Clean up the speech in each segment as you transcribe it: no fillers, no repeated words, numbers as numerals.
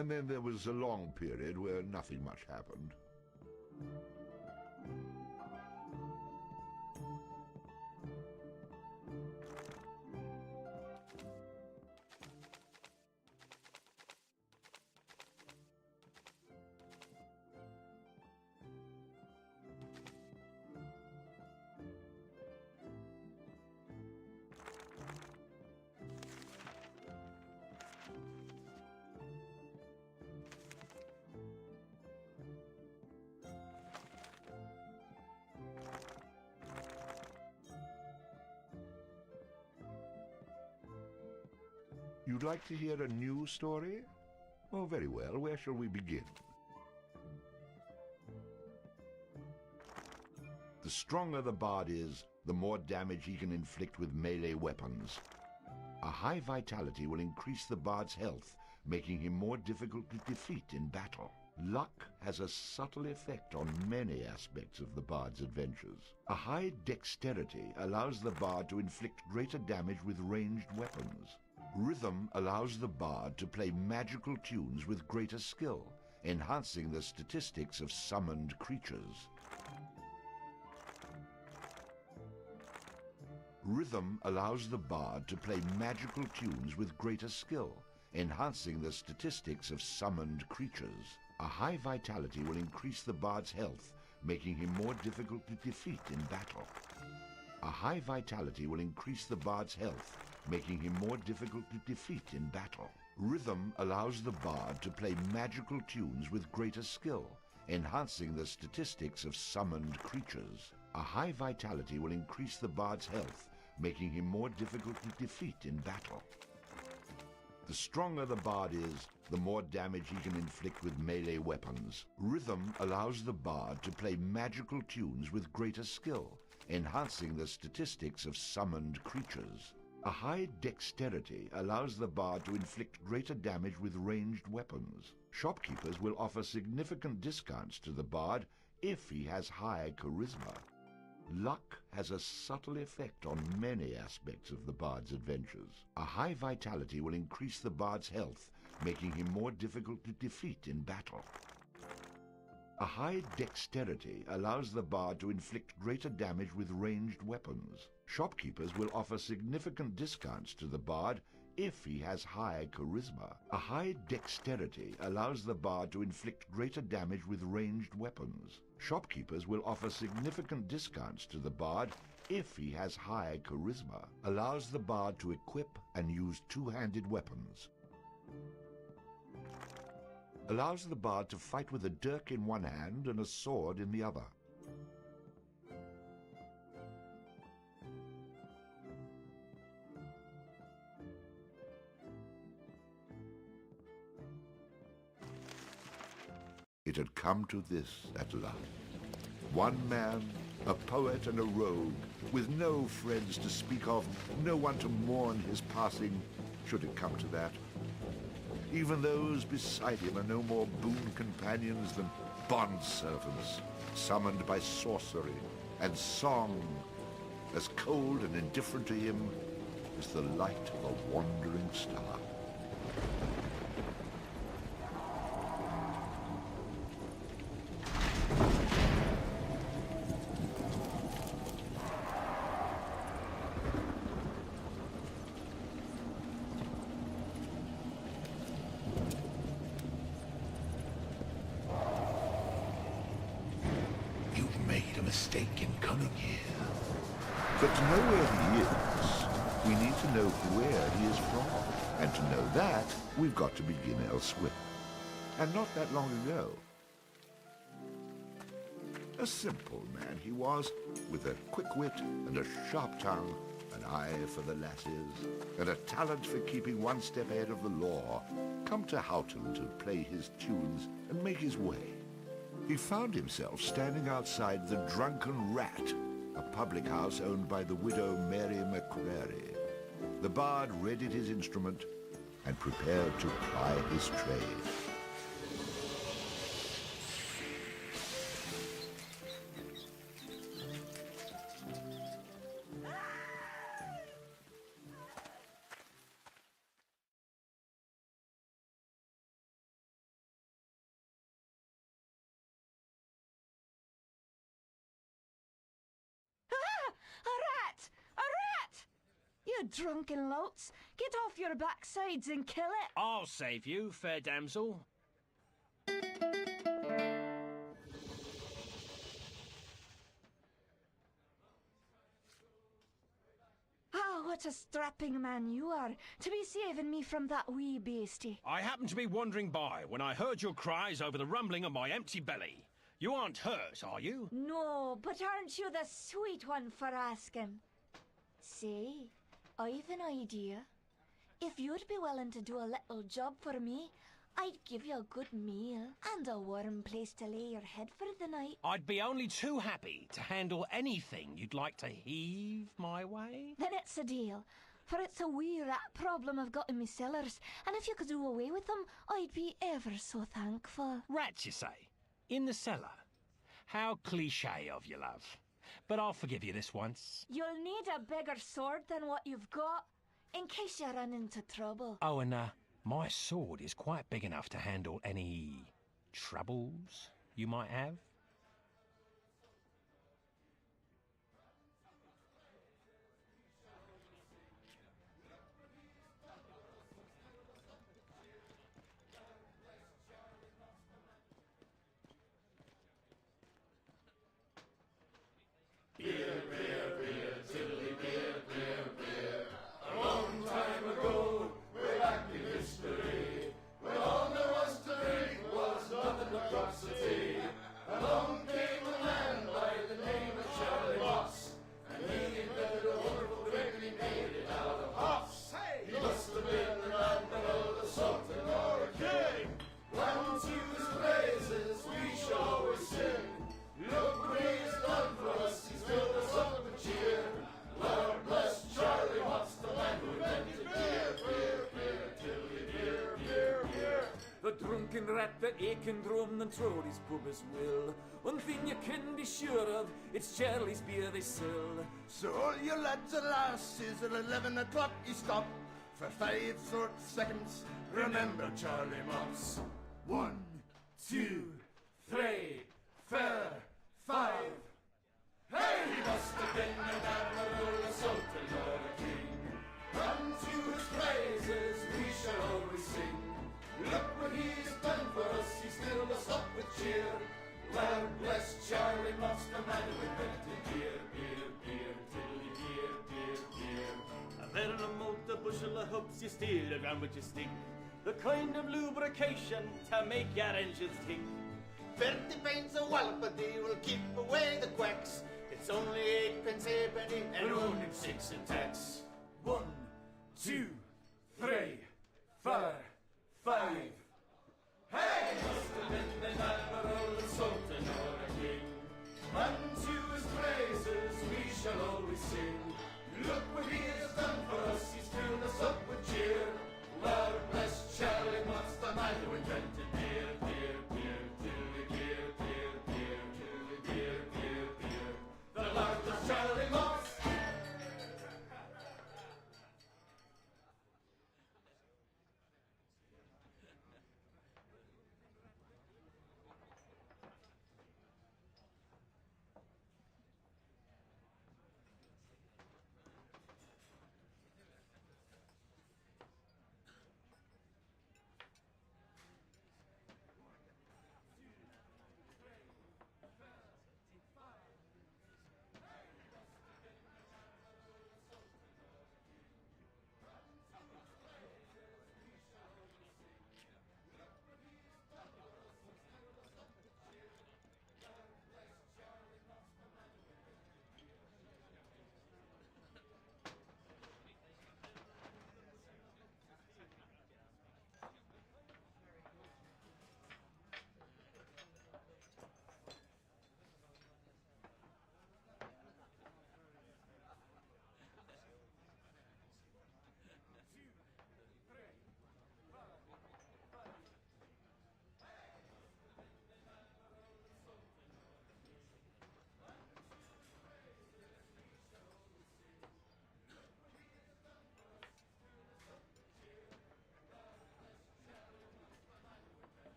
And then there was a long period where nothing much happened. You'd like to hear a new story? Oh, very well. Where shall we begin? The stronger the bard is, the more damage he can inflict with melee weapons. A high vitality will increase the bard's health, making him more difficult to defeat in battle. Luck has a subtle effect on many aspects of the bard's adventures. A high dexterity allows the bard to inflict greater damage with ranged weapons. Rhythm allows the bard to play magical tunes with greater skill, enhancing the statistics of summoned creatures. Rhythm allows the bard to play magical tunes with greater skill, enhancing the statistics of summoned creatures. A high vitality will increase the bard's health, making him more difficult to defeat in battle. A high vitality will increase the bard's health, making him more difficult to defeat in battle. Rhythm allows the bard to play magical tunes with greater skill, enhancing the statistics of summoned creatures. A high vitality will increase the bard's health, making him more difficult to defeat in battle. The stronger the bard is, the more damage he can inflict with melee weapons. Rhythm allows the bard to play magical tunes with greater skill, enhancing the statistics of summoned creatures. A high dexterity allows the bard to inflict greater damage with ranged weapons. Shopkeepers will offer significant discounts to the bard if he has high charisma. Luck has a subtle effect on many aspects of the bard's adventures. A high vitality will increase the bard's health, making him more difficult to defeat in battle. A high dexterity allows the bard to inflict greater damage with ranged weapons. Shopkeepers will offer significant discounts to the bard if he has high charisma. A high dexterity allows the bard to inflict greater damage with ranged weapons. Shopkeepers will offer significant discounts to the bard if he has high charisma. Allows the bard to equip and use two-handed weapons. Allows the bard to fight with a dirk in one hand and a sword in the other. It had come to this at last. One man, a poet and a rogue, with no friends to speak of, no one to mourn his passing, should it come to that. Even those beside him are no more boon companions than bondservants, summoned by sorcery and song, as cold and indifferent to him as the light of a wandering star. Mistake in coming here. But to know where he is, we need to know where he is from. And to know that, we've got to begin elsewhere. And not that long ago. A simple man he was, with a quick wit and a sharp tongue, an eye for the lasses, and a talent for keeping one step ahead of the law, come to Houghton to play his tunes and make his way. He found himself standing outside the Drunken Rat, a public house owned by the widow Mary McCrary. The bard readied his instrument and prepared to ply his trade. you drunken louts. Get off your backsides and kill it. I'll save you, fair damsel. Ah, what a strapping man you are, to be saving me from that wee beastie. I happened to be wandering by when I heard your cries over the rumbling of my empty belly. You aren't hurt, are you? No, but aren't you the sweet one for asking? Say, I've an idea. If you'd be willing to do a little job for me, I'd give you a good meal and a warm place to lay your head for the night. I'd be only too happy to handle anything you'd like to heave my way. Then it's a deal, for it's a wee rat problem I've got in me cellars, and if you could do away with them, I'd be ever so thankful. Rats, you say? In the cellar? How cliché of you, love. But I'll forgive you this once. You'll need a bigger sword than what you've got, in case you run into trouble. Oh, and my sword is quite big enough to handle any troubles you might have. Drunken rat that aching drum and throw his pub as will. One thing you can be sure of, it's Charlie's beer they sell. So all you lads and lasses at 11 o'clock you stop for 5 short seconds. Remember Charlie Mops. 1, 2, 3, 4, 5. Hey, he must have been an admiral, a sultan or a king. Unto his praises we shall always sing. Look what he's done for us, he's filled us up with cheer. Well, bless Charlie Mops, the man who invented beer, beer, beer, tiddly beer, beer, beer. A there in a malt, a bushel of hoops, you steal around with your stick. The kind of lubrication to make your engines tick. 30 pence a wallop a day will keep away the quacks. It's only 8 pence halfpenny and only 6 in tax. 1, 2, 3, 4, 5. Hey! Must have been an admiral, a sultan or a king. Unto his praises we shall always sing. Look what he has done for us, he's filled us up with cheer. Lord bless Charlie Mops, the man who invented beer, beer, beer, beer, beer, beer, beer, beer, beer, beer, beer. The Lord bless Charlie Mops.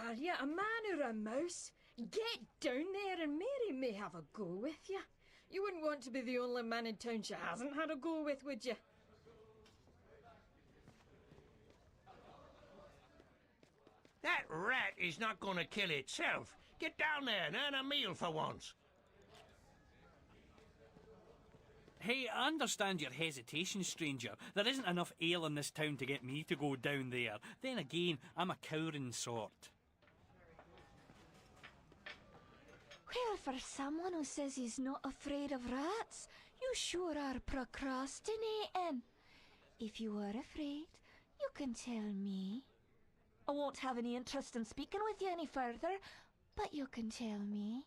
are you, a man or a mouse? Get down there and Mary may have a go with you. You wouldn't want to be the only man in town she hasn't had a go with, would you? That rat is not going to kill itself. Get down there and earn a meal for once. Hey, I understand your hesitation, stranger. There isn't enough ale in this town to get me to go down there. Then again, I'm a cowering sort. Well, for someone who says he's not afraid of rats, you sure are procrastinating. If you are afraid, you can tell me. I won't have any interest in speaking with you any further, but you can tell me.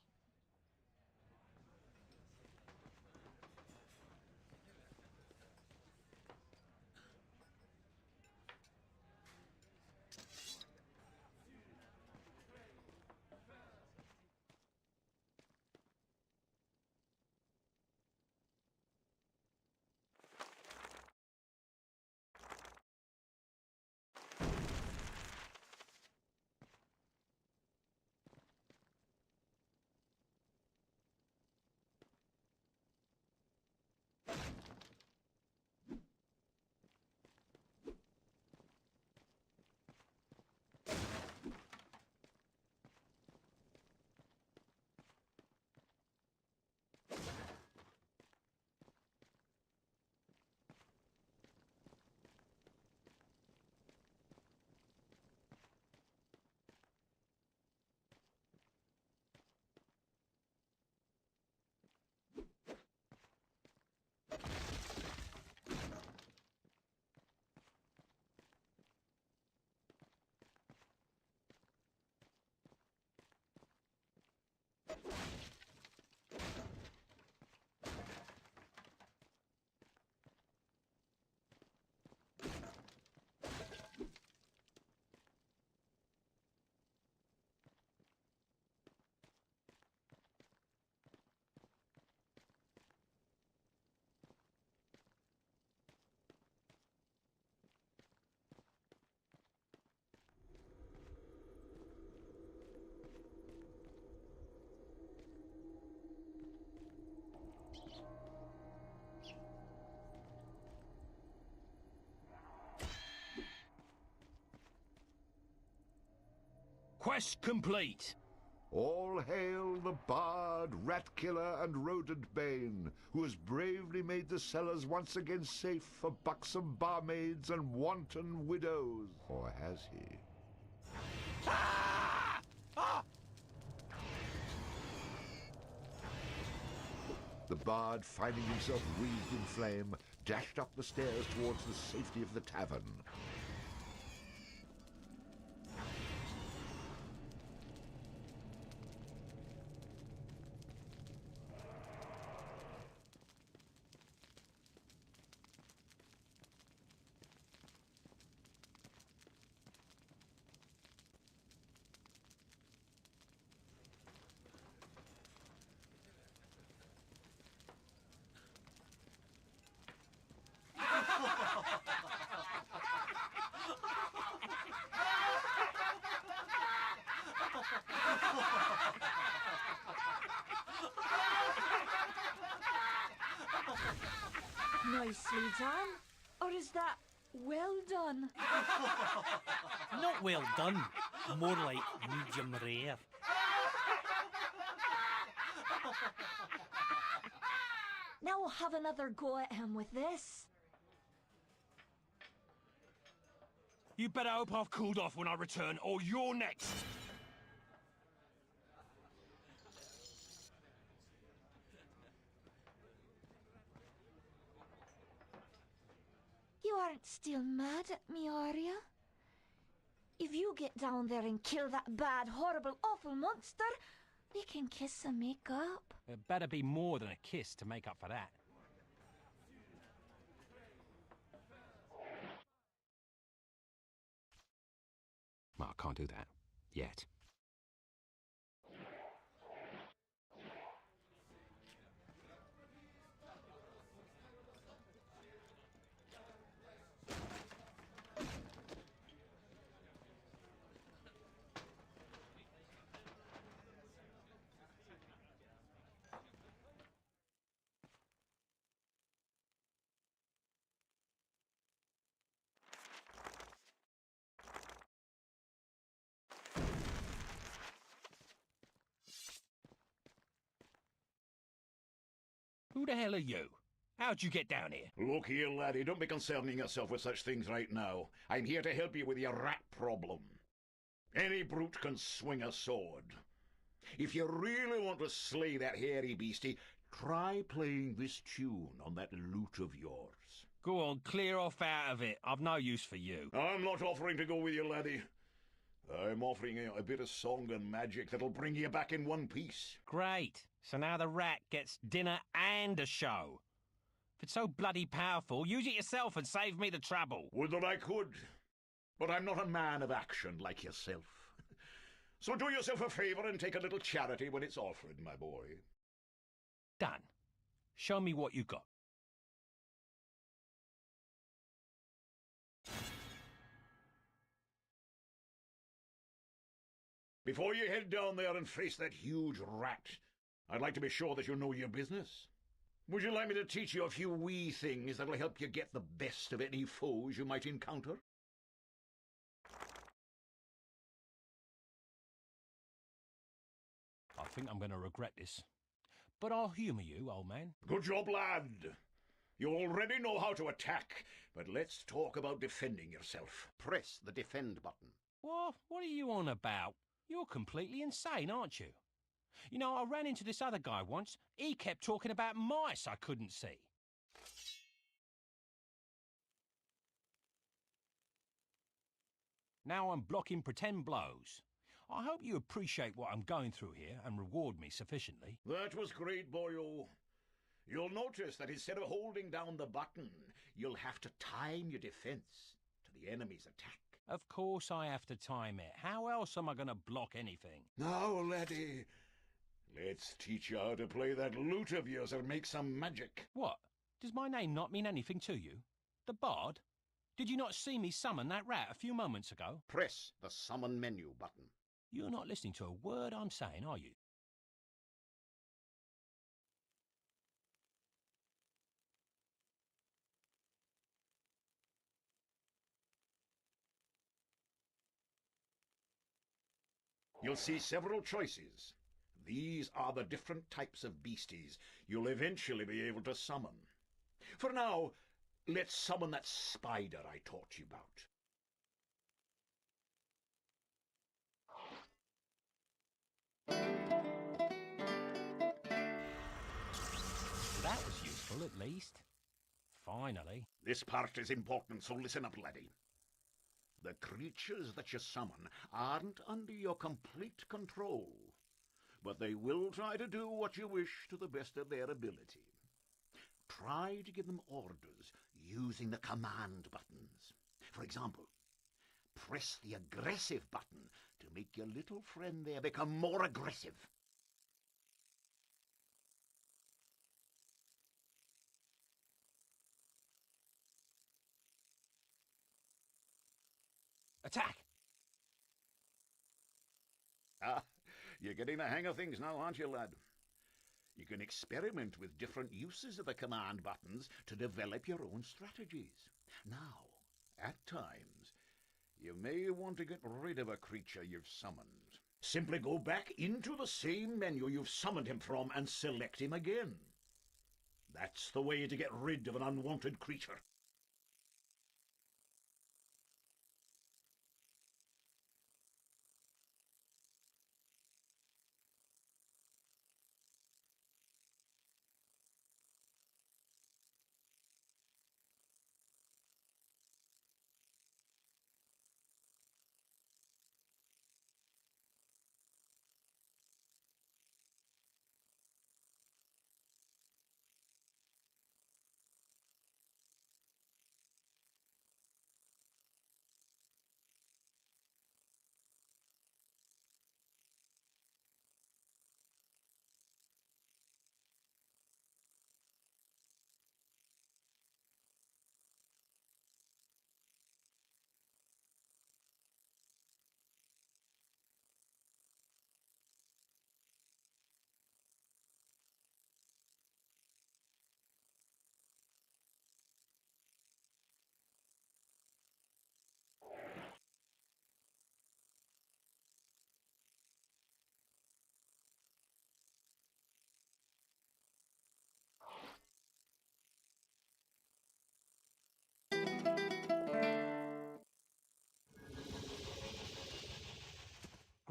Quest complete. All hail the bard, rat killer, and rodent bane, who has bravely made the cellars once again safe for buxom barmaids and wanton widows. Or has he? The bard, finding himself wreathed in flame, dashed up the stairs towards the safety of the tavern. Nicely done. Or is that well done? Not well done. More like medium rare. Now we'll have another go at him with this. You better hope I've cooled off when I return, or you're next. You aren't still mad at me, are you? If you get down there and kill that bad, horrible, awful monster, we can kiss and make up. It better be more than a kiss to make up for that. Well, I can't do that. Yet. Who the hell are you? How'd you get down here? Look here, laddie, don't be concerning yourself with such things right now. I'm here to help you with your rat problem. Any brute can swing a sword. If you really want to slay that hairy beastie, try playing this tune on that lute of yours. Go on, clear off out of it. I've no use for you. I'm not offering to go with you, laddie. I'm offering you a bit of song and magic that'll bring you back in one piece. Great. So now the rat gets dinner and a show. If it's so bloody powerful, use it yourself and save me the trouble. Would that I could. But I'm not a man of action like yourself. So do yourself a favour and take a little charity when it's offered, my boy. Done. Show me what you got. Before you head down there and face that huge rat, I'd like to be sure that you know your business. Would you like me to teach you a few wee things that'll help you get the best of any foes you might encounter? I think I'm going to regret this. But I'll humour you, old man. Good job, lad. You already know how to attack, but let's talk about defending yourself. Press the defend button. What are you on about? You're completely insane, aren't you? You know, I ran into this other guy once. He kept talking about mice I couldn't see. Now I'm blocking pretend blows. I hope you appreciate what I'm going through here and reward me sufficiently. That was great, boyo. You'll notice that instead of holding down the button, you'll have to time your defense to the enemy's attack. Of course I have to time it. How else am I going to block anything? Now, laddie, let's teach you how to play that lute of yours and make some magic. What? Does my name not mean anything to you? The Bard? Did you not see me summon that rat a few moments ago? Press the summon menu button. You're not listening to a word I'm saying, are you? You'll see several choices. These are the different types of beasties you'll eventually be able to summon. For now, let's summon that spider I taught you about. That was useful, at least. Finally. This part is important, so listen up, laddie. The creatures that you summon aren't under your complete control, but they will try to do what you wish to the best of their ability. Try to give them orders using the command buttons. For example, press the aggressive button to make your little friend there become more aggressive. Attack! Ah, you're getting the hang of things now, aren't you, lad? You can experiment with different uses of the command buttons to develop your own strategies. Now, at times, you may want to get rid of a creature you've summoned. Simply go back into the same menu you've summoned him from and select him again. That's the way to get rid of an unwanted creature.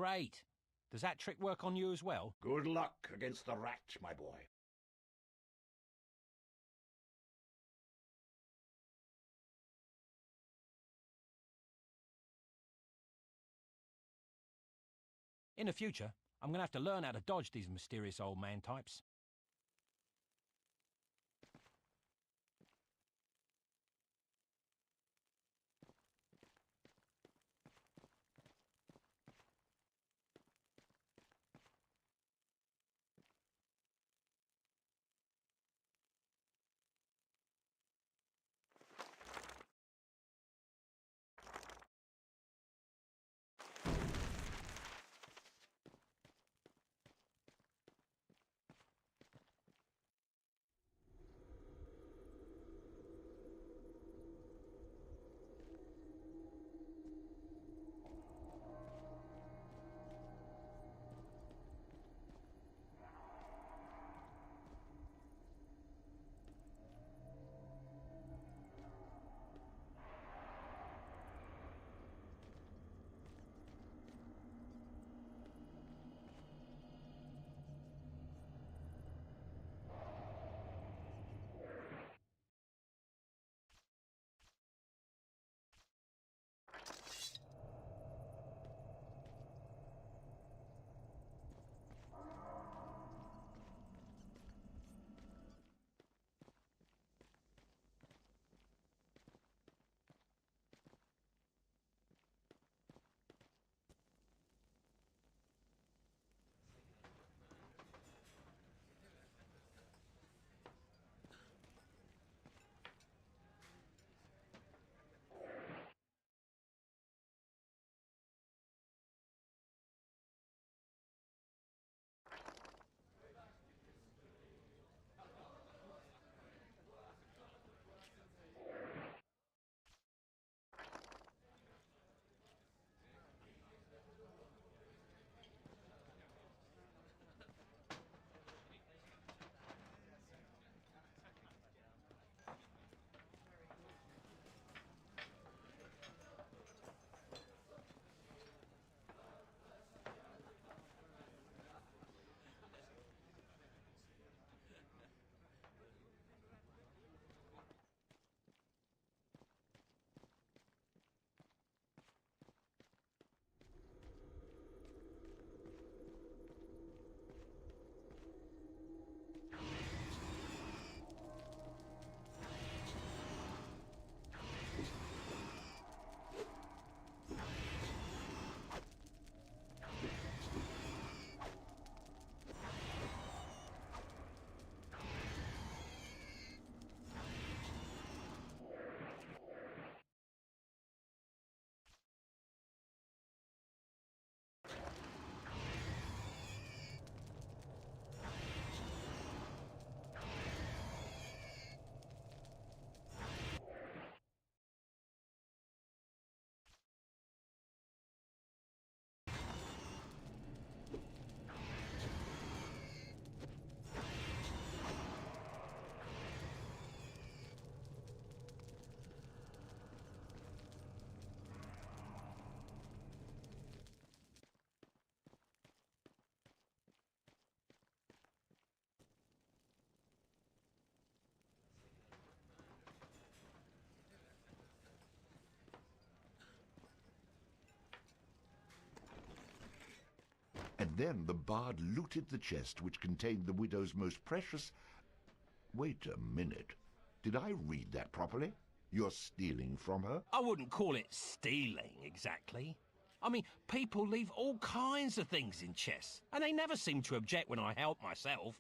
Great. Does that trick work on you as well? Good luck against the rat, my boy. In the future, I'm going to have to learn how to dodge these mysterious old man types. And then the bard looted the chest which contained the widow's most precious... Wait a minute. Did I read that properly? You're stealing from her? I wouldn't call it stealing, exactly. I mean, people leave all kinds of things in chests, and they never seem to object when I help myself.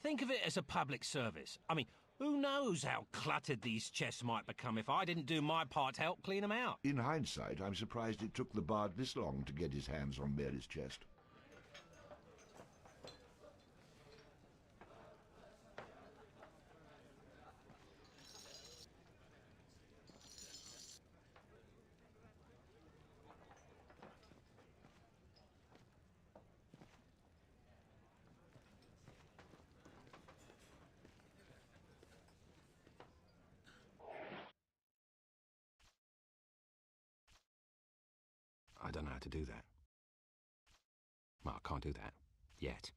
Think of it as a public service. I mean, who knows how cluttered these chests might become if I didn't do my part to help clean them out. In hindsight, I'm surprised it took the bard this long to get his hands on Mary's chest. I don't know how to do that. Well, I can't do that. Yet.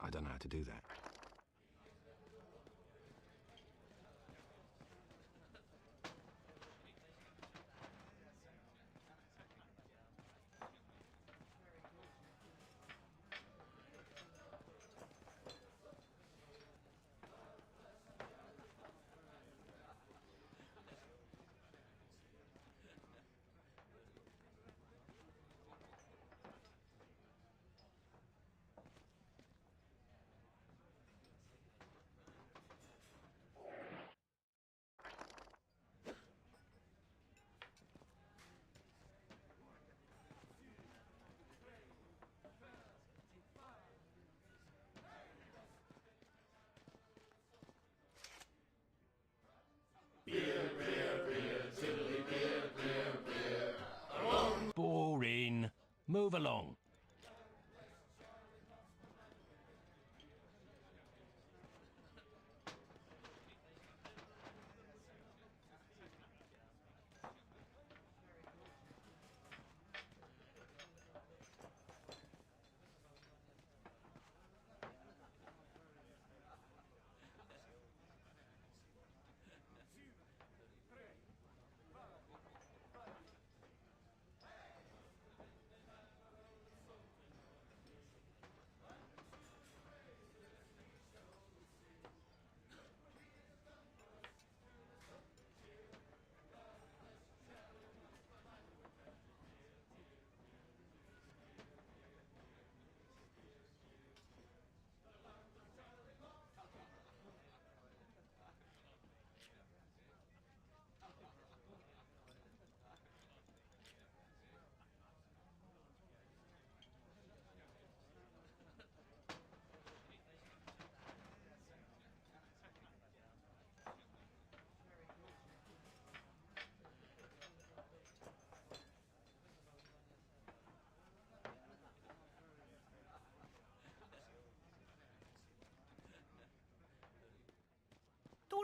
I don't know how to do that. Boring. Move along.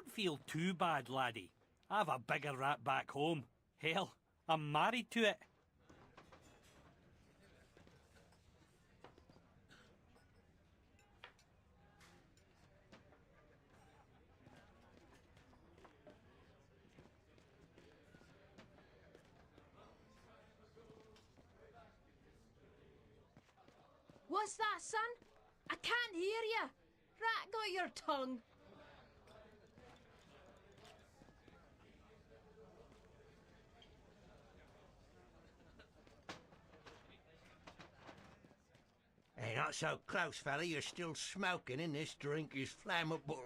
don't feel too bad, laddie. I've a bigger rat back home. Hell, I'm married to it. What's that, son? I can't hear you. Rat got your tongue. Hey, not so close, fella. You're still smoking and this drink is flammable.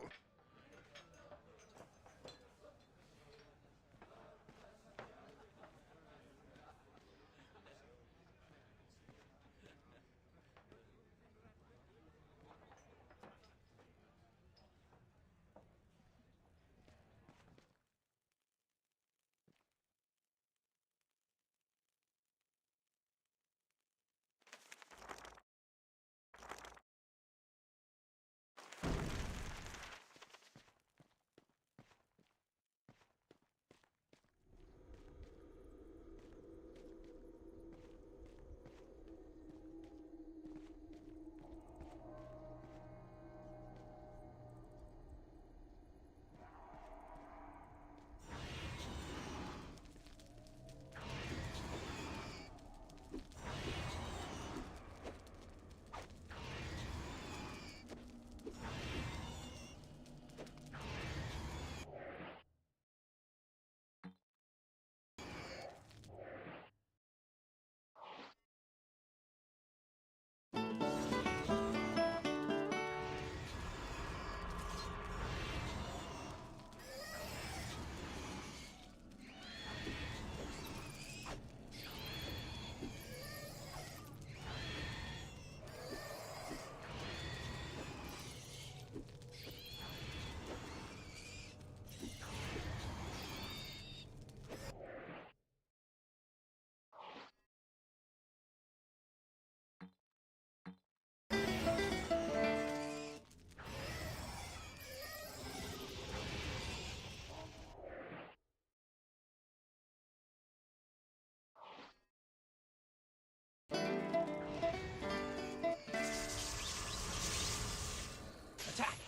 Attack!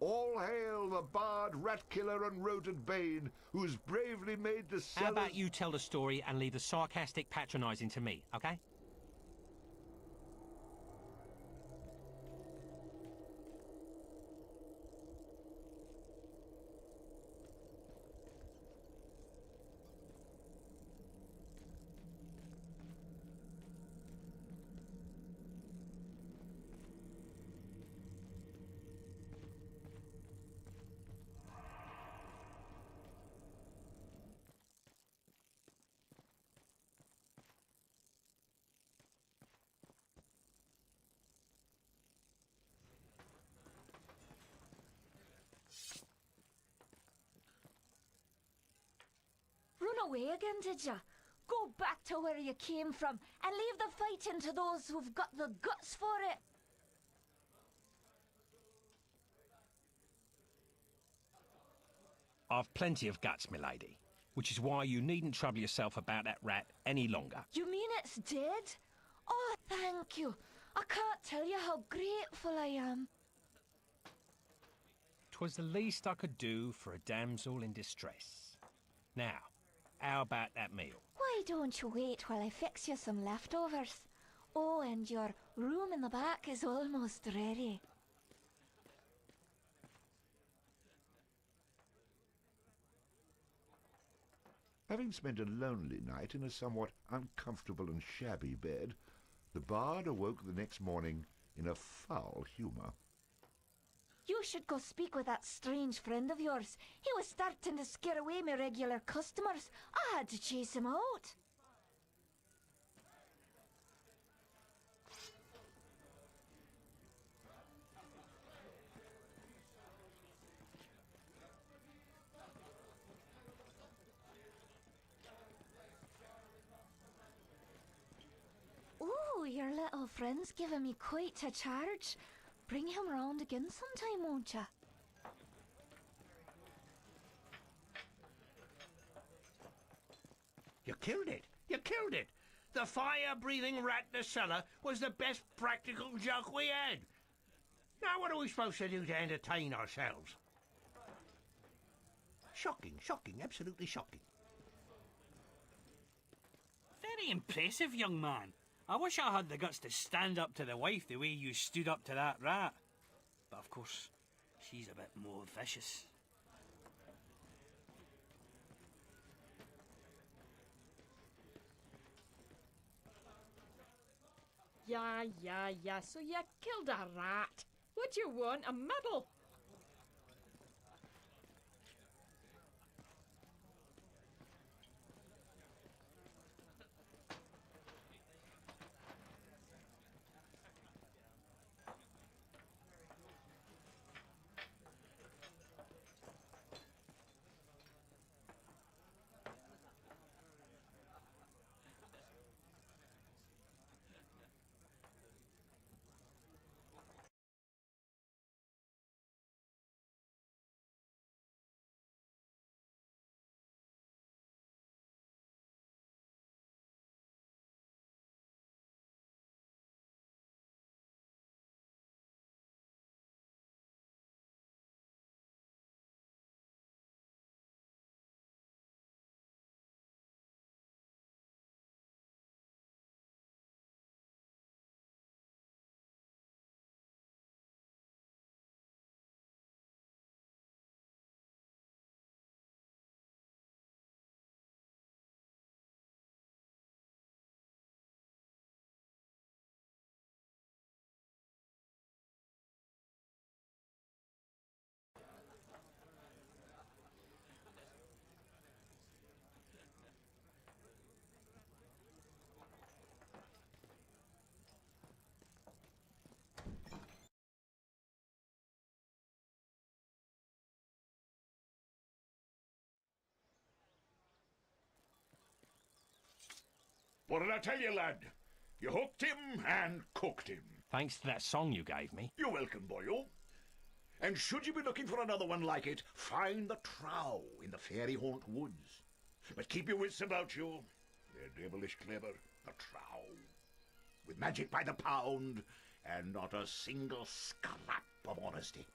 All hail the bard, rat killer, and rodent bane, who's bravely made the How cellars... about you tell the story and leave the sarcastic patronising to me, okay? Run away again, did ya? Go back to where you came from and leave the fighting to those who've got the guts for it. I've plenty of guts, milady, which is why you needn't trouble yourself about that rat any longer. You mean it's dead? Oh, thank you. I can't tell you how grateful I am. 'Twas the least I could do for a damsel in distress. Now, how about that meal? Why don't you wait while I fix you some leftovers? Oh, and your room in the back is almost ready. Having spent a lonely night in a somewhat uncomfortable and shabby bed, the bard awoke the next morning in a foul humour. You should go speak with that strange friend of yours. He was starting to scare away my regular customers. I had to chase him out. little friend's giving me quite a charge. Bring him round again sometime, won't ya? You killed it. You killed it. The fire-breathing rat in the cellar was the best practical joke we had. Now what are we supposed to do to entertain ourselves? Shocking, shocking, absolutely shocking. Very impressive, young man. I wish I had the guts to stand up to the wife the way you stood up to that rat. But of course, she's a bit more vicious. Yeah, so you killed a rat. What do you want, a medal? What did I tell you, lad? You hooked him and cooked him. Thanks to that song you gave me. You're welcome, boyo. And should you be looking for another one like it, find the trow in the fairy haunt woods. But keep your wits about you. They're devilish clever, the trow. With magic by the pound, and not a single scrap of honesty.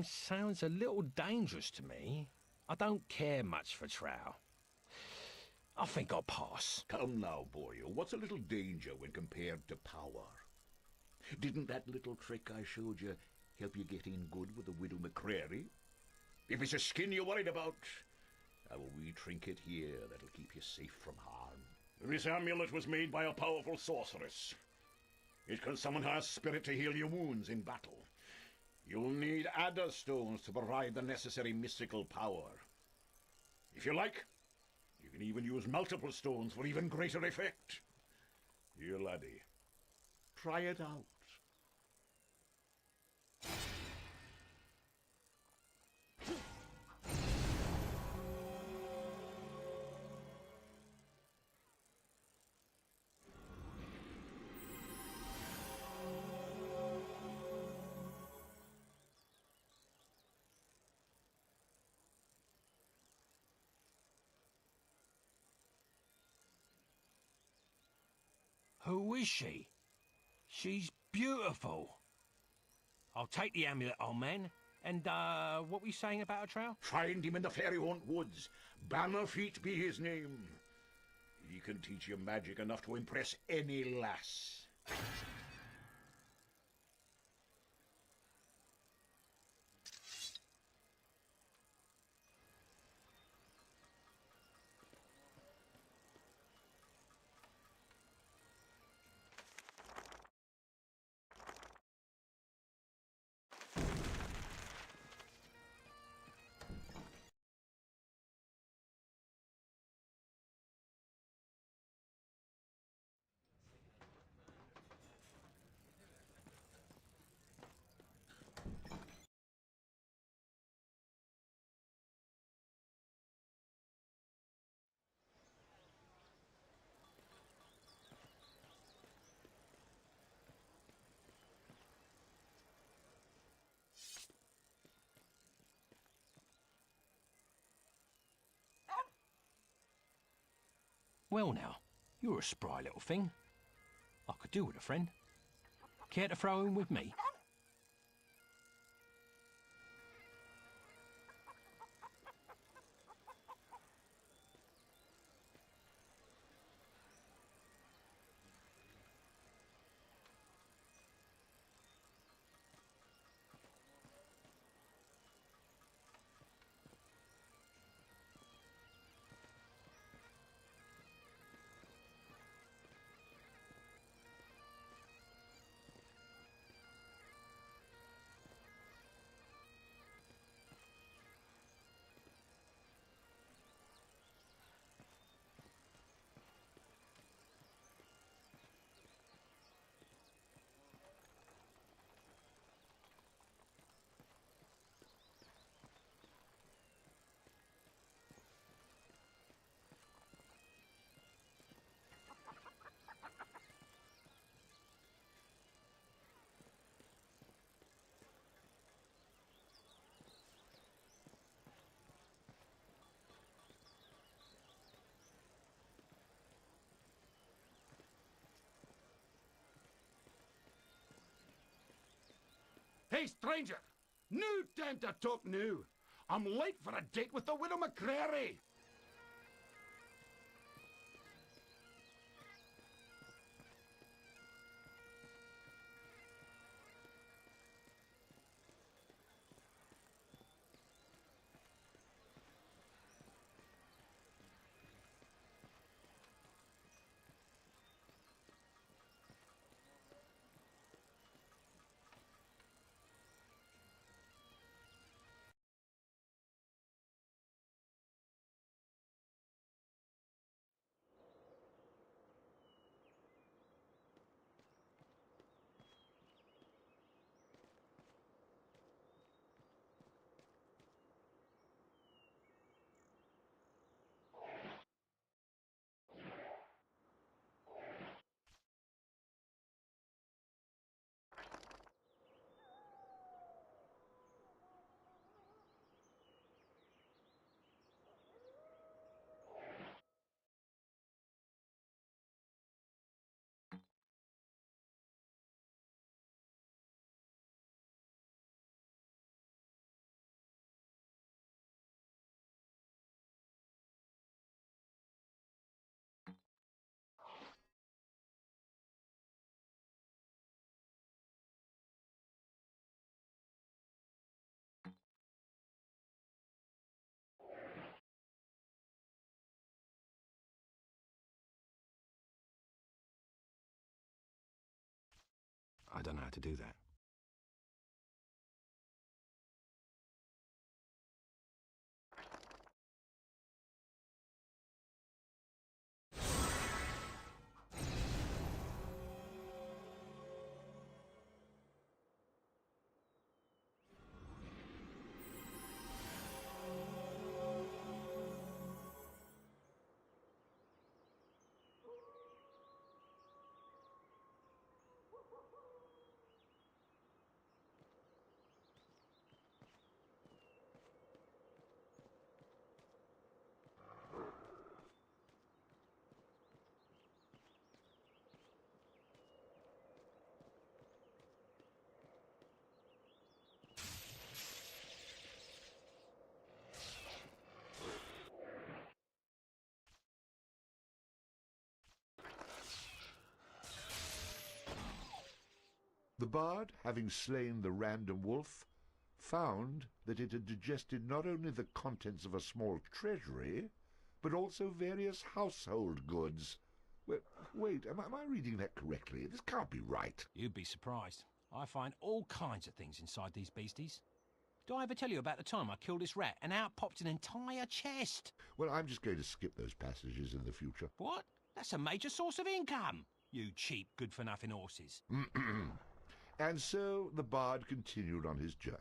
Sounds a little dangerous to me. I don't care much for trow. I think I'll pass. Come now, boyo. What's a little danger when compared to power? Didn't that little trick I showed you help you get in good with the widow McCrary? If it's a skin you're worried about, I've a wee trinket here that'll keep you safe from harm. This amulet was made by a powerful sorceress. It can summon her spirit to heal your wounds in battle. You'll need adder stones to provide the necessary mystical power. If you like, you can even use multiple stones for even greater effect. Here, laddie, try it out. Who is she? She's beautiful. I'll take the amulet, old man. And, what were you saying about a trow? Find him in the fairy haunt woods. Bannerfeet be his name. He can teach you magic enough to impress any lass. Well now, you're a spry little thing. I could do with a friend. Care to throw in with me? Hey, stranger! No time to talk now. I'm late for a date with the widow McCrary. I don't know how to do that. The bard, having slain the random wolf, found that it had digested not only the contents of a small treasury, but also various household goods. Well, wait, am I reading that correctly? This can't be right. You'd be surprised. I find all kinds of things inside these beasties. Did I ever tell you about the time I killed this rat and out popped an entire chest? Well, I'm just going to skip those passages in the future. What? That's a major source of income, you cheap, good-for-nothing horses. And so the bard continued on his journey.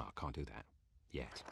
I can't do that. Yet.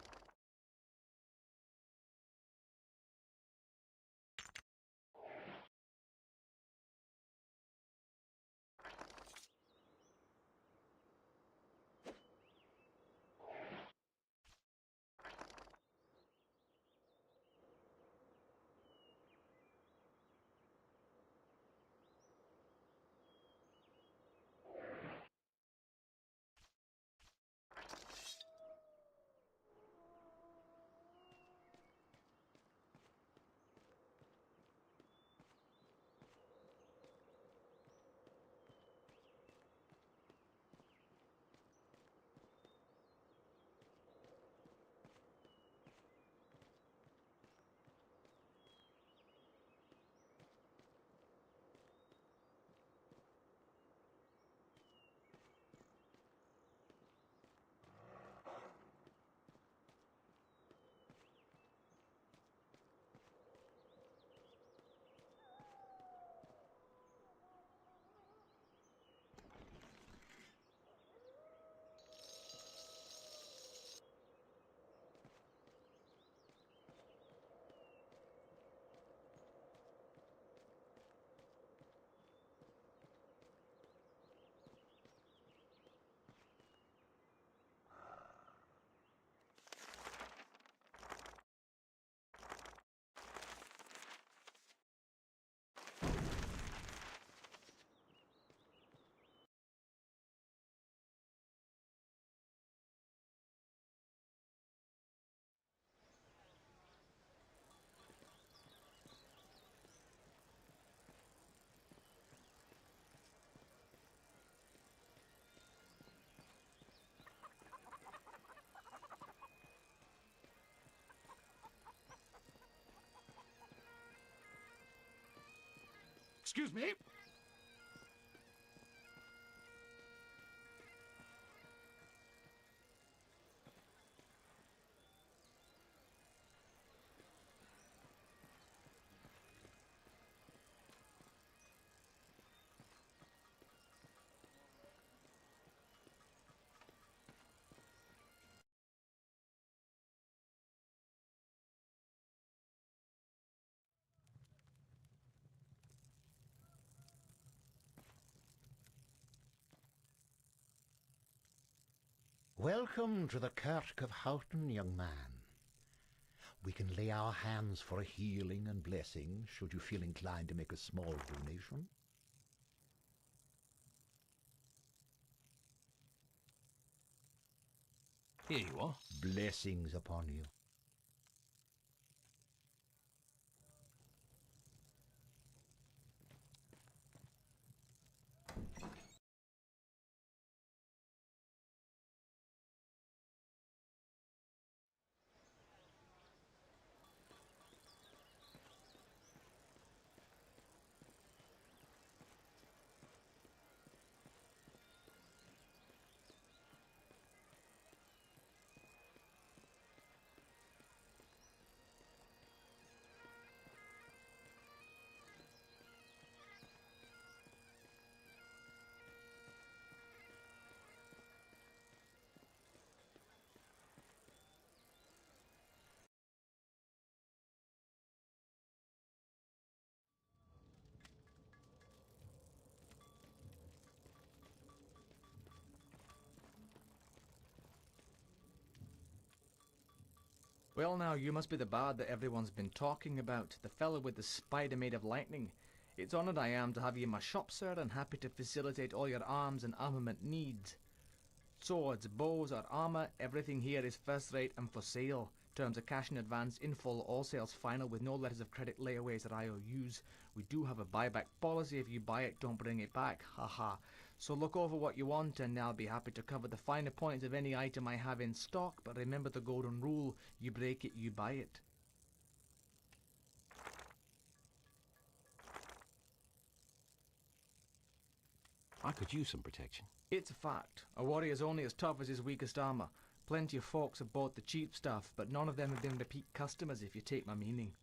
Excuse me? Welcome to the Kirk of Houghton, young man. We can lay our hands for a healing and blessing, should you feel inclined to make a small donation. Here you are. Blessings upon you. Well now, you must be the bard that everyone's been talking about, the fellow with the spider made of lightning. It's honoured I am to have you in my shop, sir, and happy to facilitate all your arms and armament needs. Swords, bows or armour, everything here is first rate and for sale. Terms of cash in advance, in full, all sales final with no letters of credit, layaways or IOUs. We do have a buyback policy. If you buy it, don't bring it back. Haha. So look over what you want and I'll be happy to cover the finer points of any item I have in stock, but remember the golden rule, you break it, you buy it. I could use some protection. It's a fact. A warrior's only as tough as his weakest armour. Plenty of folks have bought the cheap stuff, but none of them have been repeat customers, if you take my meaning.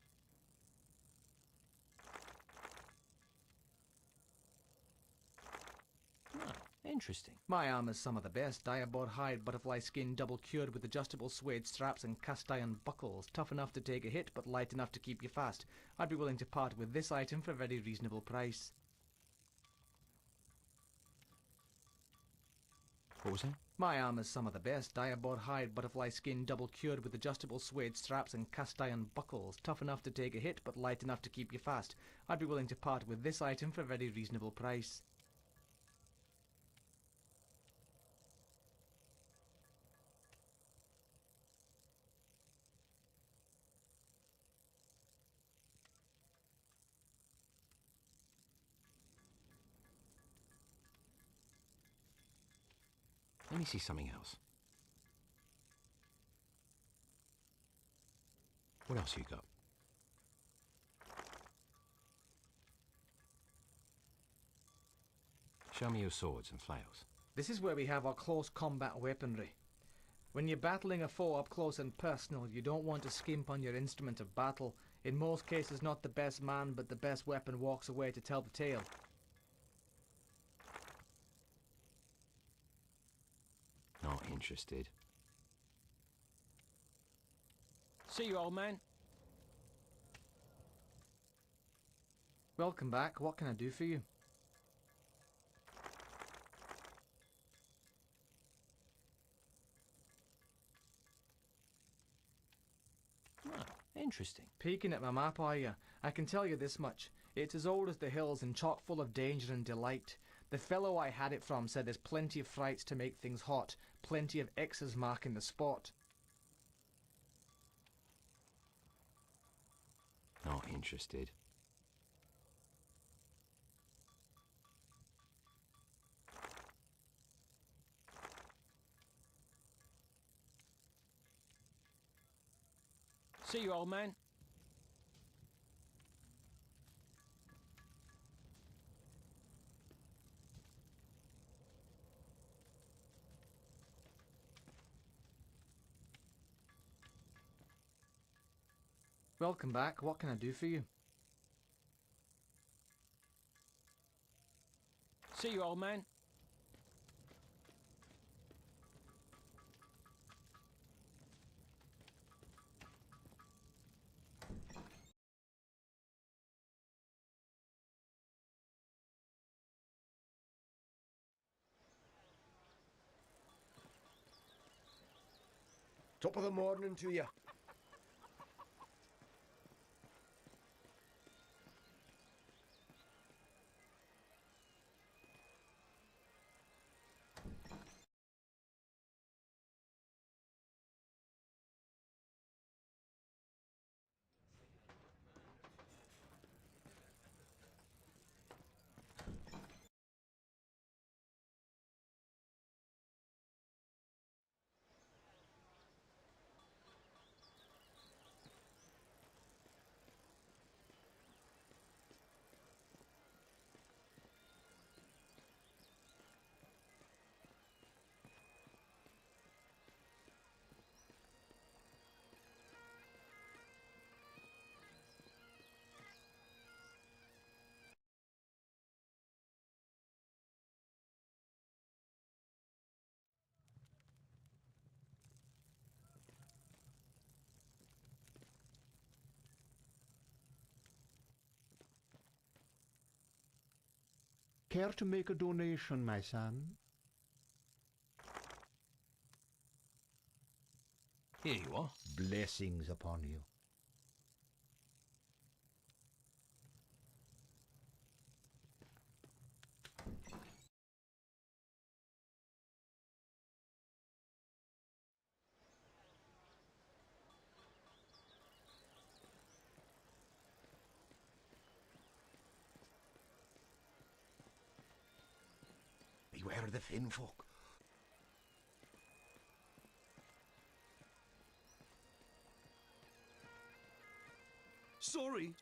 interesting. My armour's some of the best. Diabot hide, butterfly skin, double cured with adjustable suede straps and cast iron buckles. Tough enough to take a hit, but light enough to keep you fast. I'd be willing to part with this item for a very reasonable price. What was that? My armour's some of the best. Diabot hide, butterfly skin, double cured with adjustable suede straps and cast iron buckles. Tough enough to take a hit, but light enough to keep you fast. I'd be willing to part with this item for a very reasonable price. Let me see something else. What else you got? Show me your swords and flails. This is where we have our close combat weaponry. When you're battling a foe up close and personal, you don't want to skimp on your instrument of battle. In most cases, not the best man, but the best weapon walks away to tell the tale. Not interested. See you, old man. Welcome back. What can I do for you? Oh, interesting. Peeking at my map, are you? I can tell you this much. It's as old as the hills and chock full of danger and delight. The fellow I had it from said there's plenty of frights to make things hot, plenty of X's marking the spot. Not interested. See you, old man. Welcome back. What can I do for you? See you, old man. Top of the morning to you. Care to make a donation, my son? Here you are. Blessings upon you. Beware the Finn folk. Sorry.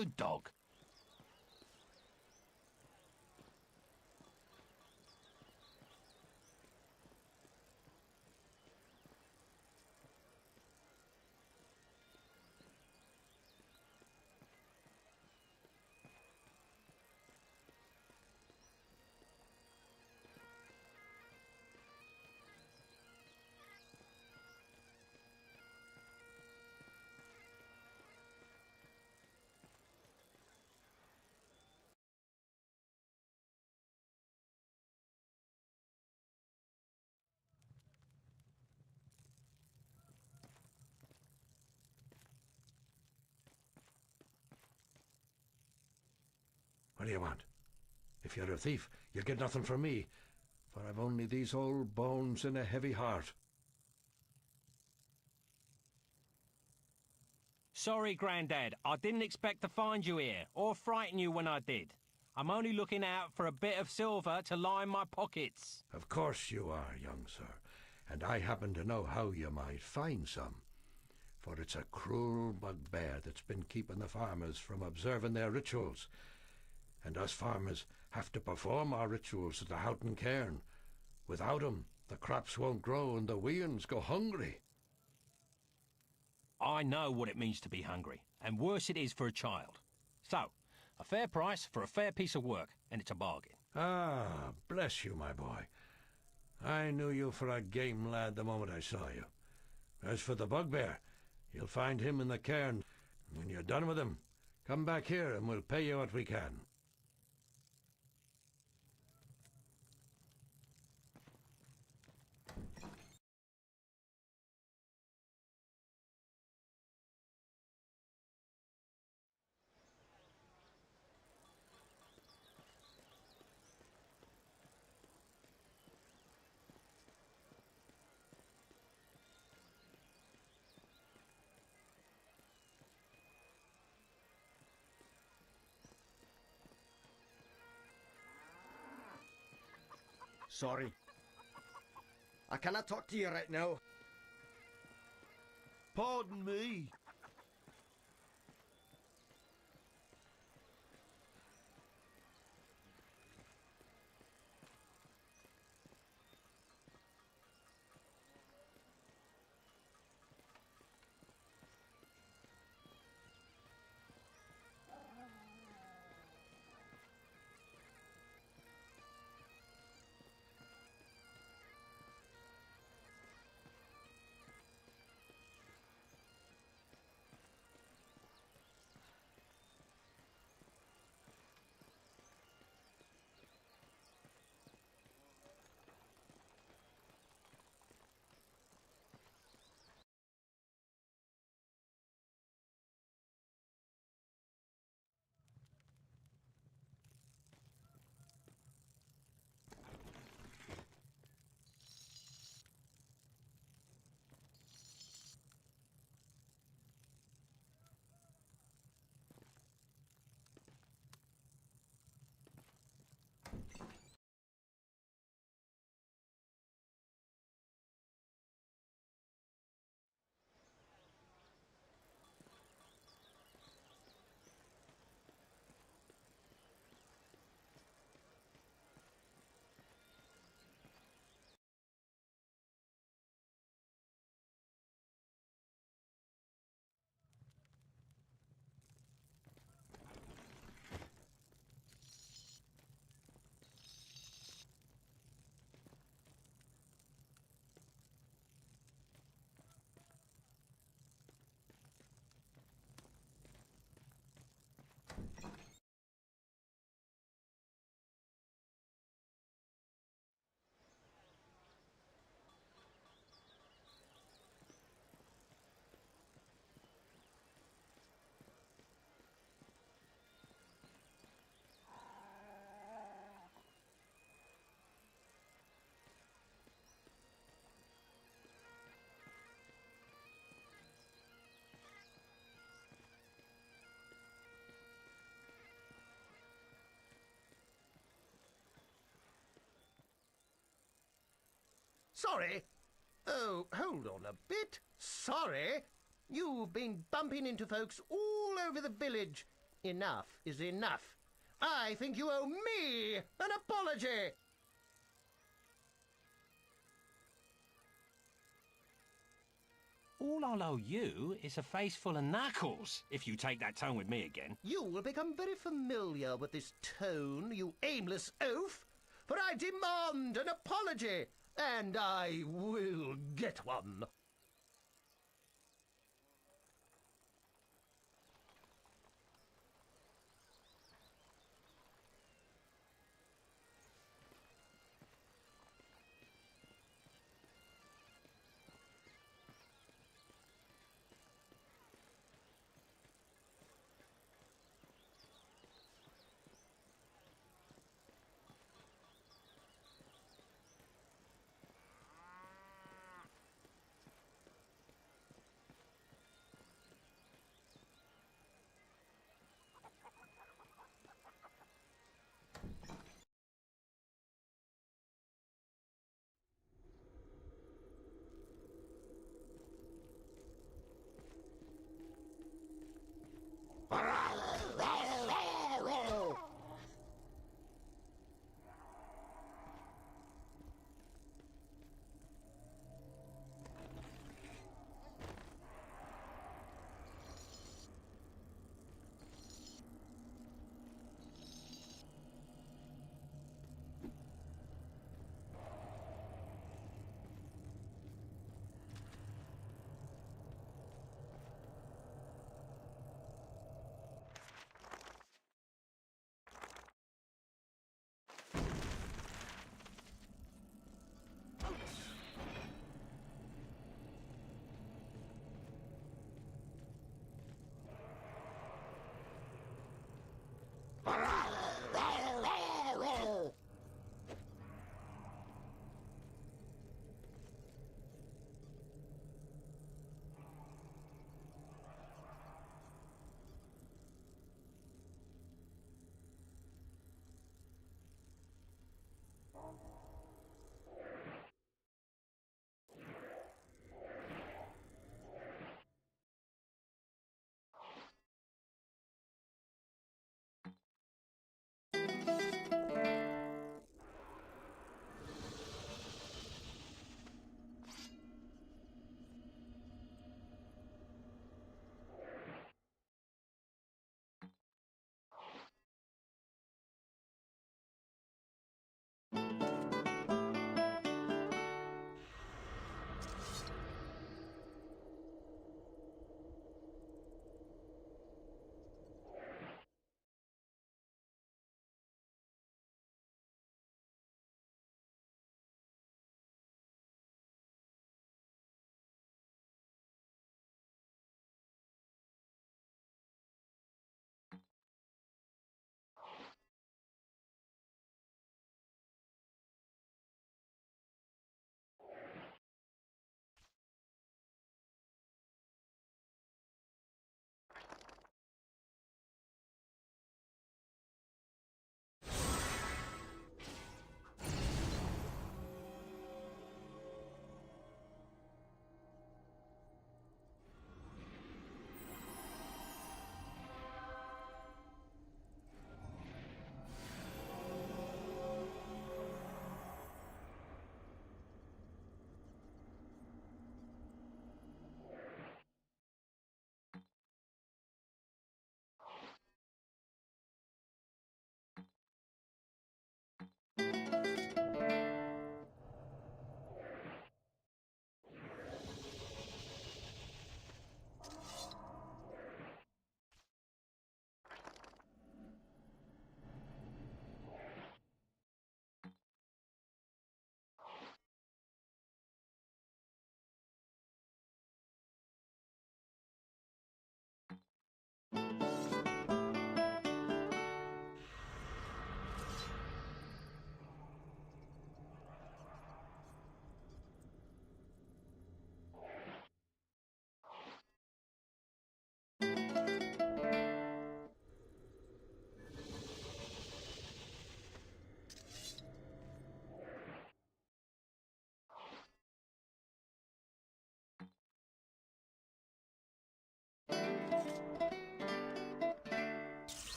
good dog. What do you want? If you're a thief, you'll get nothing from me, for I've only these old bones and a heavy heart. Sorry, Grandad. I didn't expect to find you here, or frighten you when I did. I'm only looking out for a bit of silver to line my pockets. Of course you are, young sir, and I happen to know how you might find some. For it's a cruel bugbear that's been keeping the farmers from observing their rituals. And us farmers have to perform our rituals at the Houghton cairn. Without 'em, the crops won't grow and the weans go hungry. I know what it means to be hungry, and worse it is for a child. So, a fair price for a fair piece of work, and it's a bargain. Ah, bless you, my boy. I knew you for a game lad the moment I saw you. As for the bugbear, you'll find him in the cairn. When you're done with him, come back here and we'll pay you what we can. Sorry. I cannot talk to you right now. Pardon me. Sorry? Oh, hold on a bit. Sorry? You've been bumping into folks all over the village. Enough is enough. I think you owe me an apology. All I'll owe you is a face full of knuckles, if you take that tone with me again. You will become very familiar with this tone, you aimless oaf, for I demand an apology, and I will get one.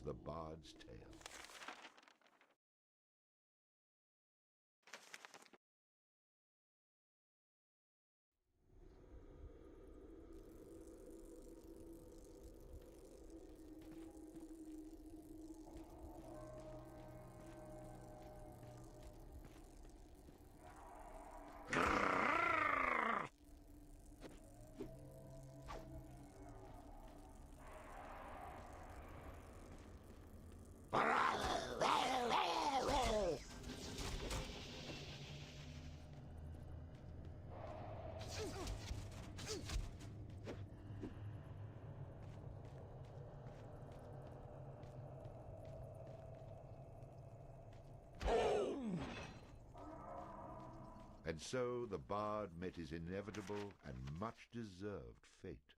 the bard's tale. And so the bard met his inevitable and much-deserved fate.